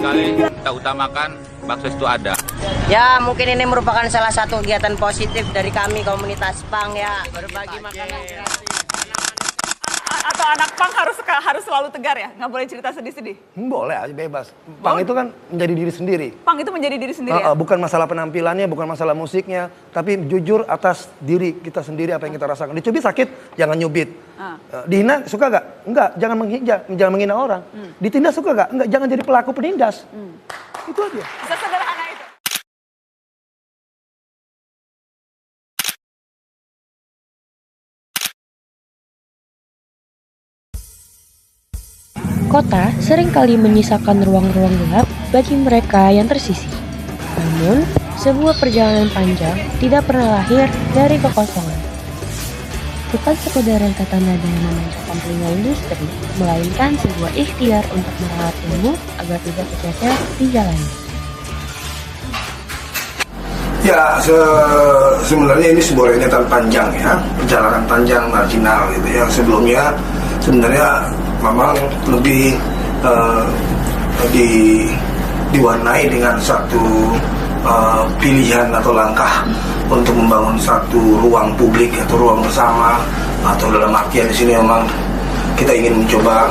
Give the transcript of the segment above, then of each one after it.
sekali kita utamakan bakso itu ada. Ya, mungkin ini merupakan salah satu kegiatan positif dari kami komunitas punk ya, berbagi makanan gratis. Atau anak punk harus selalu tegar ya? Nggak boleh cerita sedih-sedih? Boleh aja, bebas. Punk itu kan menjadi diri sendiri. Punk itu menjadi diri sendiri ya? Bukan masalah penampilannya, bukan masalah musiknya. Tapi jujur atas diri kita sendiri apa yang kita rasakan. Dicubit sakit, jangan nyubit. Dihina suka gak? Enggak, jangan menghina orang. Ditindas suka gak? Enggak, jangan jadi pelaku penindas. Itu aja. Sesederhana itu. Kota seringkali menyisakan ruang-ruang gelap bagi mereka yang tersisih. Namun, sebuah perjalanan panjang tidak pernah lahir dari kekosongan. Bukan sekedar rentetan nada yang memanjakan telinga industri, melainkan sebuah ikhtiar untuk merawat ilmu agar tidak tercecer di jalannya. Ya, sebenarnya ini sebuah rentetan panjang ya, perjalanan panjang marginal gitu ya. Sebelumnya sebenarnya memang lebih diwarnai dengan satu pilihan atau langkah untuk membangun satu ruang publik atau ruang bersama, atau dalam artian di sini memang kita ingin mencoba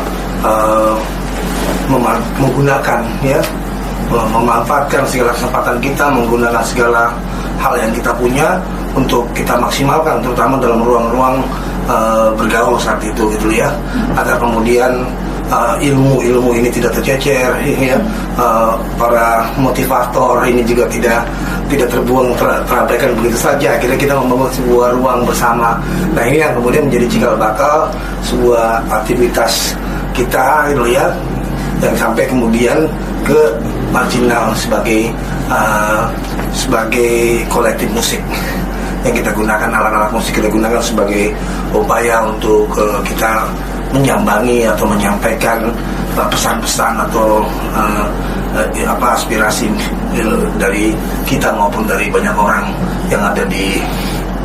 menggunakan ya, memanfaatkan segala kesempatan kita, menggunakan segala hal yang kita punya untuk kita maksimalkan, terutama dalam ruang-ruang bergaul saat itu gitu ya, agar kemudian ilmu ini tidak tercecer ya, para motivator ini juga tidak terbuang terabaikan begitu saja. Akhirnya kita membangun sebuah ruang bersama. Nah, ini yang kemudian menjadi cikal bakal sebuah aktivitas kita gitu ya, yang sampai kemudian ke marginal sebagai kolektif musik yang kita gunakan, alat-alat musik kita gunakan sebagai upaya untuk kita menyambangi atau menyampaikan pesan-pesan atau aspirasi dari kita maupun dari banyak orang yang ada di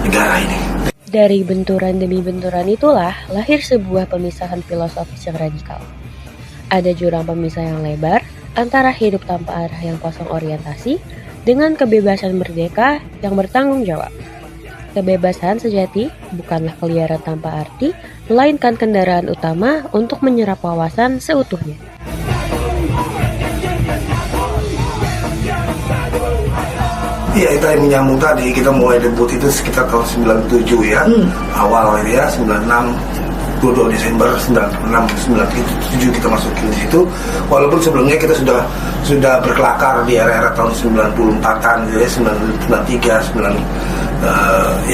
negara ini. Dari benturan demi benturan itulah lahir sebuah pemisahan filosofis yang radikal. Ada jurang pemisah yang lebar antara hidup tanpa arah yang kosong orientasi dengan kebebasan merdeka yang bertanggung jawab. Kebebasan sejati bukanlah keliaran tanpa arti, melainkan kendaraan utama untuk menyerap wawasan seutuhnya. Iya, itu yang menyambung tadi, kita mulai debut itu sekitar tahun 97 ya, awal ya, 96, 22 Desember 97 kita masukin di situ. Walaupun sebelumnya kita sudah berkelakar di era-era tahun 94-an gitu ya, 93,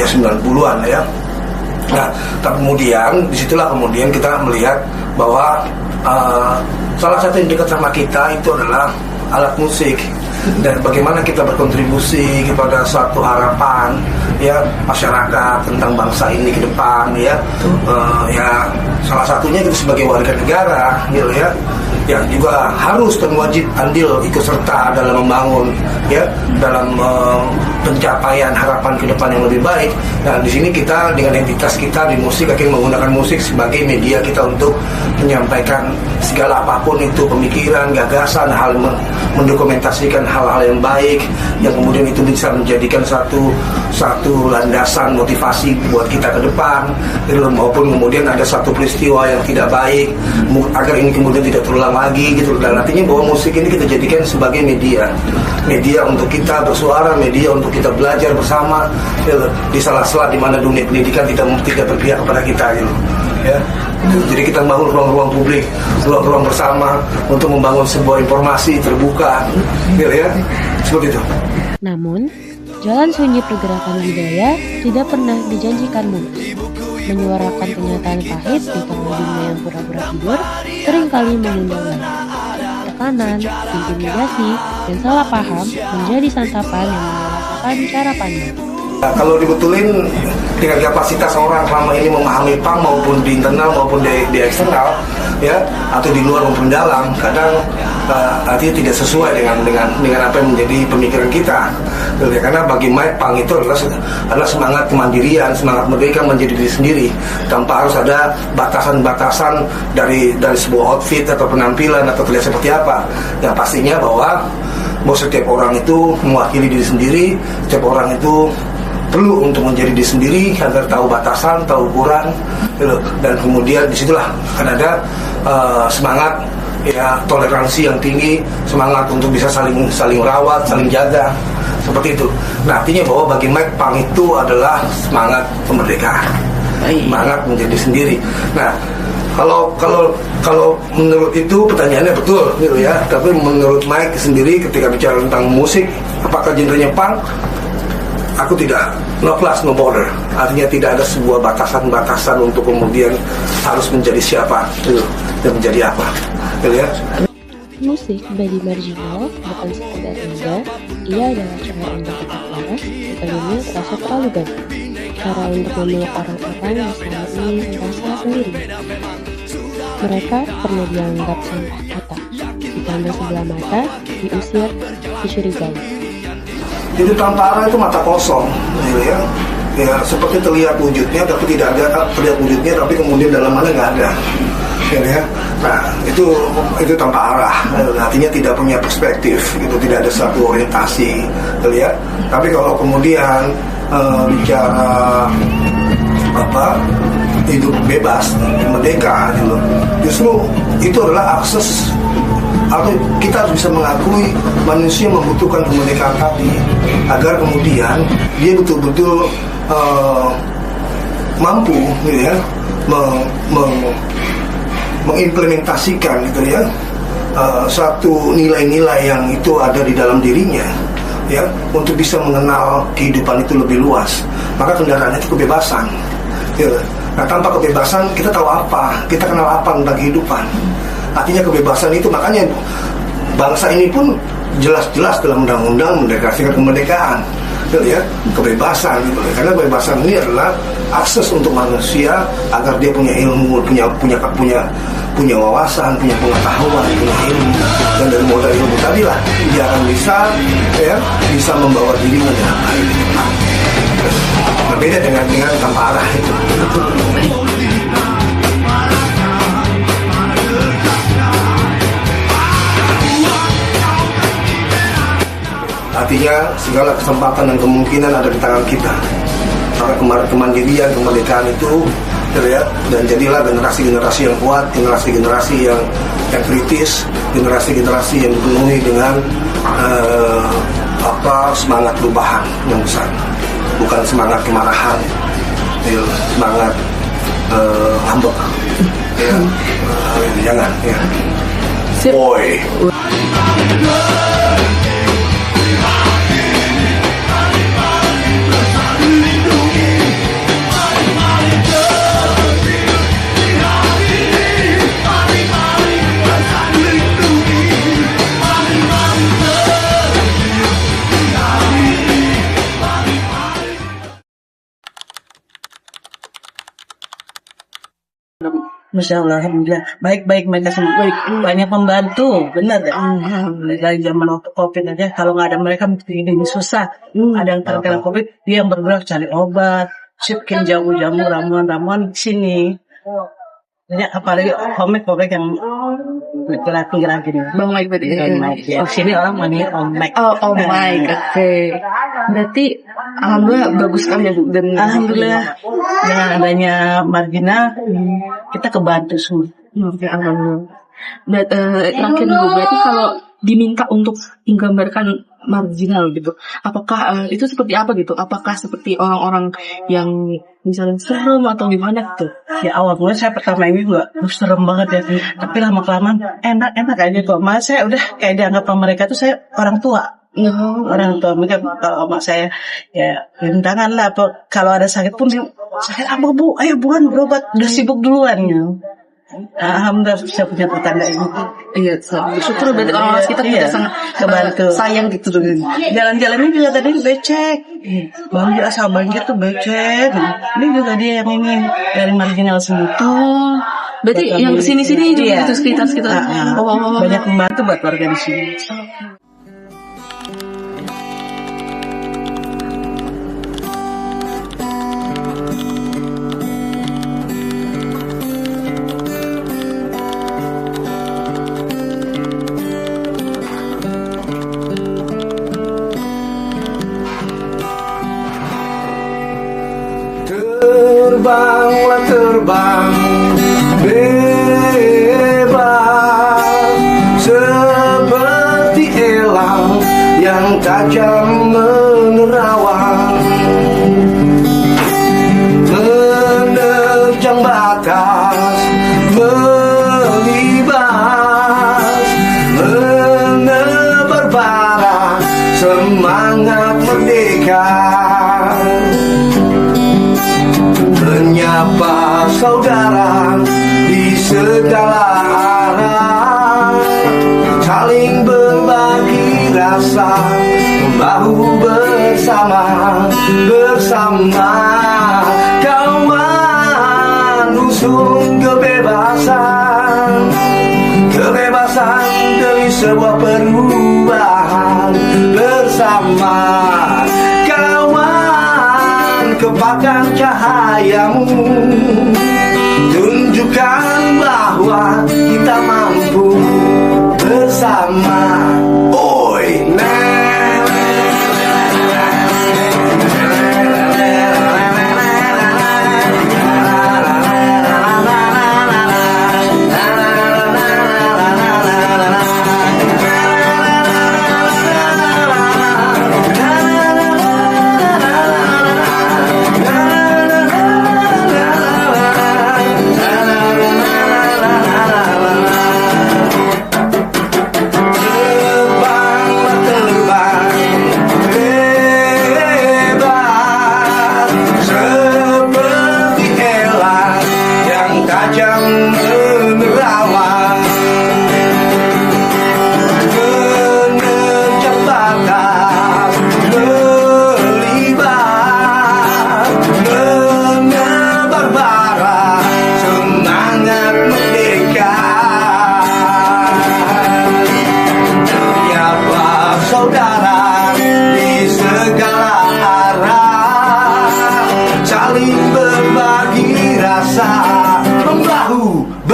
90-an ya. Nah, tapi kemudian disitulah kemudian kita melihat bahwa salah satu yang dekat sama kita itu adalah alat musik, dan bagaimana kita berkontribusi kepada suatu harapan ya masyarakat tentang bangsa ini ke depan ya. Ya salah satunya itu sebagai warga negara gitu ya, yang juga harus dan wajib andil ikut serta dalam membangun ya, dalam pencapaian harapan ke depan yang lebih baik. Nah, di sini kita dengan entitas kita di musik akhirnya menggunakan musik sebagai media kita untuk menyampaikan segala apapun itu, pemikiran, gagasan, hal mendokumentasikan hal-hal yang baik yang kemudian itu bisa menjadikan satu landasan motivasi buat kita ke depan, maupun kemudian ada satu peristiwa yang tidak baik agar ini kemudian tidak terulang lagi gitu. Dan artinya bahwa musik ini kita jadikan sebagai media untuk kita bersuara, media untuk kita belajar bersama di sela-sela di mana dunia pendidikan tidak berpihak kepada kita gitu ya. Jadi kita membangun ruang-ruang publik, ruang-ruang bersama untuk membangun sebuah informasi terbuka gitu ya, seperti itu. Namun, jalan sunyi pergerakan budaya tidak pernah dijanjikan mulus. Menyuarakan kenyataan pahit di tengah dunia yang pura-pura tidur seringkali mengundang lagi. Tekanan, intimidasi, dan salah paham menjadi santapan yang menyelesaikan cara pandang. Nah, kalau dibetulin dengan kapasitas orang selama ini memahami punk maupun di internal maupun di eksternal, ya, atau di luar maupun dalam, kadang artinya tidak sesuai dengan apa yang menjadi pemikiran kita. Karena bagi Mike, punk itu adalah semangat kemandirian, semangat merdeka menjadi diri sendiri tanpa harus ada batasan-batasan dari sebuah outfit atau penampilan atau terlihat seperti apa. Yang pastinya bahwa setiap orang itu mewakili diri sendiri, setiap orang itu perlu untuk menjadi diri sendiri agar tahu batasan, tahu ukuran, gitu. Dan kemudian disitulah akan ada semangat, ya, toleransi yang tinggi, semangat untuk bisa saling rawat, saling jaga, seperti itu. Nah, artinya bahwa bagi Mike, punk itu adalah semangat kemerdekaan, semangat menjadi sendiri. Nah, kalau menurut itu pertanyaannya betul, gitu ya. Tapi menurut Mike sendiri ketika bicara tentang musik, apakah genrenya punk? Aku tidak, no class, no border. Artinya tidak ada sebuah batasan-batasan untuk kemudian harus menjadi siapa, gitu, dan menjadi apa, gitu ya. Musik bagi marginal bukan sekedar indah, ia adalah cara untuk tetap waras, sebelumnya terasa terlalu banyak. Cara untuk memeluk orang-orang yang selama ini merasa sendiri. Mereka pernah dianggap sampah kata, dipandang sebelah mata, diusir, dicurigai. Itu tanpa arah, itu mata kosong, gitu ya. Ya, seperti terlihat wujudnya, tapi tidak ada terlihat wujudnya, tapi kemudian dalamannya nggak ada, gitu ya. Nah, itu tanpa arah, artinya tidak punya perspektif, itu tidak ada satu orientasi, gitu ya. Tapi kalau kemudian bicara hidup bebas, merdeka, gitu, justru itu adalah akses. Atau kita harus bisa mengakui manusia membutuhkan kemerdekaan tadi agar kemudian dia betul-betul mampu, gitu ya, mengimplementasikan, gitu ya, satu nilai-nilai yang itu ada di dalam dirinya, ya, untuk bisa mengenal kehidupan itu lebih luas. Maka kendaraannya itu kebebasan, ya. Nah, tanpa kebebasan kita tahu apa, kita kenal apa tentang kehidupan. Artinya kebebasan itu, makanya bangsa ini pun jelas-jelas dalam undang-undang mendeklarasikan kemerdekaan, gitu ya, kebebasan, gitu. Karena kebebasan ini adalah akses untuk manusia agar dia punya ilmu, punya wawasan, punya pengetahuan, punya ilmu, dan dari modal ilmu tadi lah dia akan bisa membawa dirinya dengan baik. Berbeda dengan tanpa arah itu. Artinya segala kesempatan dan kemungkinan ada di tangan kita. Maka kemandirian, kemerdekaan itu, ya, dan jadilah generasi-generasi yang kuat, generasi-generasi yang kritis, generasi-generasi yang dipenuhi dengan semangat perubahan yang besar, bukan semangat kemarahan, ya, semangat ambek, ya, jangan, ya. Boy. Masya Allah, alhamdulillah. Baik-baik mereka semua. Baik, banyak membantu, benar ya. Dari zaman waktu COVID aja, kalau nggak ada mereka mungkin ini susah. Ada yang terkena COVID, dia yang bergerak cari obat, shipkin jamu-jamu, ramuan-ramuan di sini. Jadi apalagi komik yang gerak-gerak gini. Bang Mike berarti. Bang Mike. Ya. Sini orang manggil Om Mike. Oh, Om Mike. Oke. Berarti alhamdulillah bagus sekali ya, Bu. Dan alhamdulillah dengan adanya marginal kita kebantu semua. Oke, alhamdulillah. Terakhir Bu, berarti kalau diminta untuk menggambarkan marginal gitu, apakah itu seperti apa gitu? Apakah seperti orang-orang yang misalnya serem atau gimana gitu? Ya awal mulai saya pertama ini juga serem banget ya, tapi lama kelamaan enak aja kok. Mas saya udah kayak dianggap sama mereka tuh saya orang tua. Orang tua mereka, kalau sama saya ya rintangan lah. Kalau ada sakit pun sakit apa Bu? Ayo buruan berobat, udah sibuk duluan ya. Alhamdulillah bisa punya tetangga ini. Iya, bersyukur berarti orang-orang sekitar Iya, kita sangat kebantu. sayang gitu. Jalan-jalannya juga tadi becek. Banjir asal banjir tuh becek. Ini juga dia yang ini dari marginal sini. Oh, berarti yang kesini-sini juga Iya. itu sekitar-sekitar. Oh. Banyak membantu buat warga di sini. Terbanglah terbang bebas seperti elang yang tajam menerawang, menerjang batas, melibas, menebar bara semangat merdeka. Menyapa saudara di segala arah, saling berbagi rasa, membahu bersama, bersama kauman usung kebebasan, kebebasan demi sebuah perubahan bersama kawan, kebakar cahayamu, tunjukkan bahwa kita mampu bersama. Oi,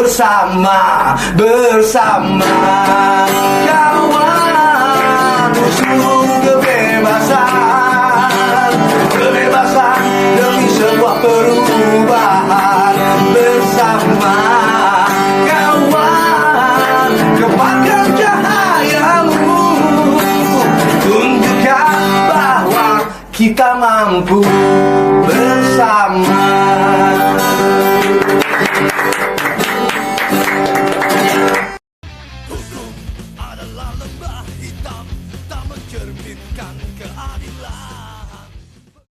bersama, bersama kawan usung kebebasan, kebebasan demi sebuah perubahan bersama kawan, kebakar cahayamu, tunjukkan bahwa kita mampu bersama. Adalah lembah hitam tak mencerminkan